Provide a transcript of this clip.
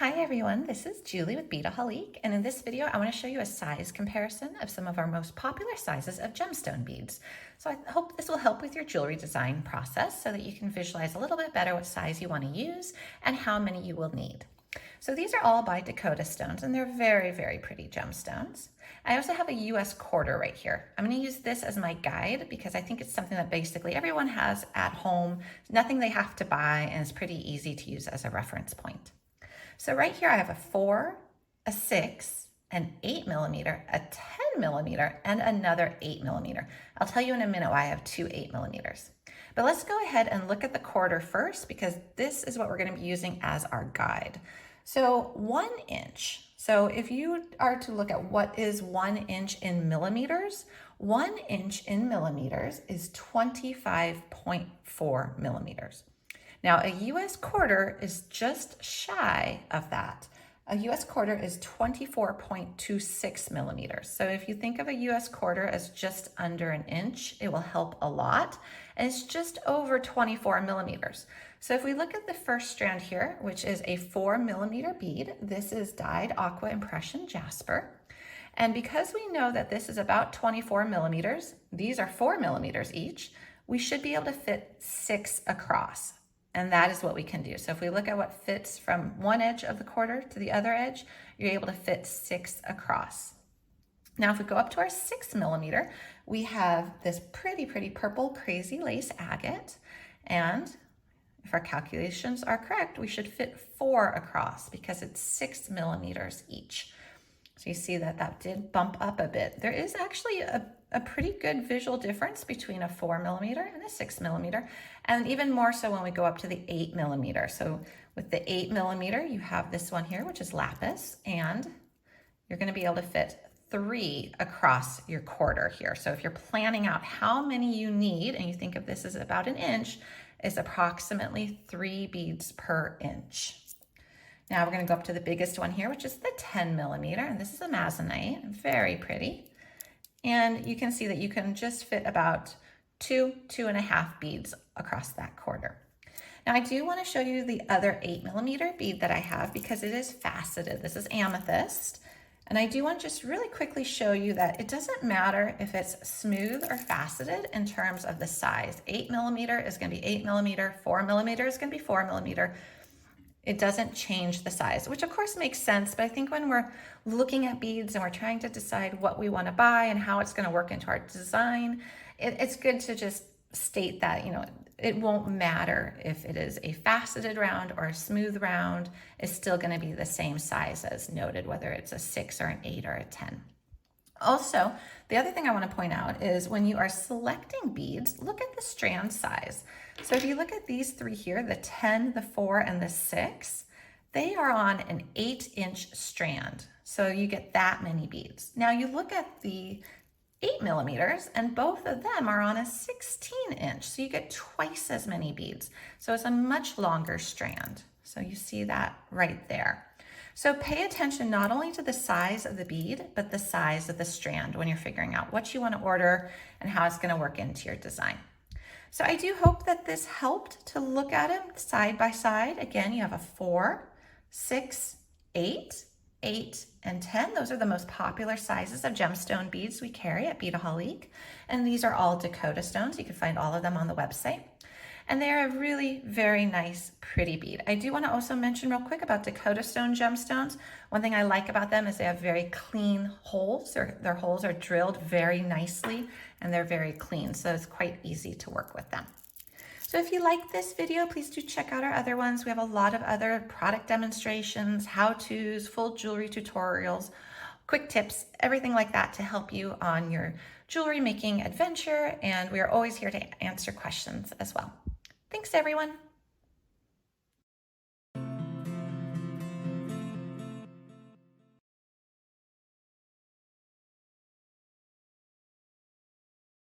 Hi everyone, this is Julie with Beadaholique, and in this video I want to show you a size comparison of some of our most popular sizes of gemstone beads. So I hope this will help with your jewelry design process so that you can visualize a little bit better what size you want to use and how many you will need. So these are all by Dakota stones and they're very, very pretty gemstones. I also have a US quarter right here. I'm going to use this as my guide because I think it's something that basically everyone has at home, nothing they have to buy, and it's pretty easy to use as a reference point. So right here I have a 4, a 6, an 8 millimeter, a 10 millimeter, and another 8 millimeter. I'll tell you in a minute why I have two 8 millimeters. But let's go ahead and look at the quarter first because this is what we're going to be using as our guide. So 1 inch. So if you are to look at what is 1 inch in millimeters, 1 inch in millimeters is 25.4 millimeters. Now, a US quarter is just shy of that. A US quarter is 24.26 millimeters. So if you think of a US quarter as just under an inch, it will help a lot. And it's just over 24 millimeters. So if we look at the first strand here, which is a 4 millimeter bead, this is dyed aqua impression jasper. And because we know that this is about 24 millimeters, these are 4 millimeters each, we should be able to fit 6 across. And that is what we can do. So if we look at what fits from one edge of the quarter to the other edge, you're able to fit 6 across. Now, if we go up to our 6 millimeter, we have this pretty purple crazy lace agate. And if our calculations are correct, we should fit 4 across because it's 6 millimeters each. So you see that that did bump up a bit. There is actually a pretty good visual difference between a 4 millimeter and a 6 millimeter, and even more so when we go up to the 8 millimeter. So with the 8 millimeter, you have this one here, which is lapis, and you're going to be able to fit 3 across your quarter here. So if you're planning out how many you need, and you think of this as about an inch, is approximately 3 beads per inch. Now we're going to go up to the biggest one here, which is the 10 millimeter, and this is a amazonite, very pretty. And you can see that you can just fit about 2.5 beads across that quarter. Now I do want to show you the other 8 millimeter bead that I have because it is faceted. This is amethyst. And I do want to just really quickly show you that it doesn't matter if it's smooth or faceted in terms of the size. 8 millimeter is going to be 8 millimeter, 4 millimeter is going to be 4 millimeter. It doesn't change the size, which of course makes sense, but I think when we're looking at beads and we're trying to decide what we want to buy and how it's going to work into our design, it's good to just state that, it won't matter if it is a faceted round or a smooth round, it's still going to be the same size as noted, whether it's a 6 or an 8 or a 10. Also, the other thing I want to point out is when you are selecting beads, look at the strand size. So if you look at these 3 here, the 10, the 4, and the 6, they are on an 8-inch strand. So you get that many beads. Now you look at the 8 millimeters and both of them are on a 16-inch. So you get twice as many beads. So it's a much longer strand. So you see that right there. So pay attention not only to the size of the bead, but the size of the strand when you're figuring out what you want to order and how it's going to work into your design. So I do hope that this helped to look at them side by side. Again, you have a 4, 6, 8, 8, and 10. Those are the most popular sizes of gemstone beads we carry at Beadaholique. And these are all Dakota stones. You can find all of them on the website. And they're a really very nice, pretty bead. I do want to also mention real quick about Dakota stone gemstones. One thing I like about them is they have very clean holes. Their holes are drilled very nicely and they're very clean. So it's quite easy to work with them. So if you like this video, please do check out our other ones. We have a lot of other product demonstrations, how-tos, full jewelry tutorials, quick tips, everything like that to help you on your jewelry making adventure. And we are always here to answer questions as well. Thanks, everyone.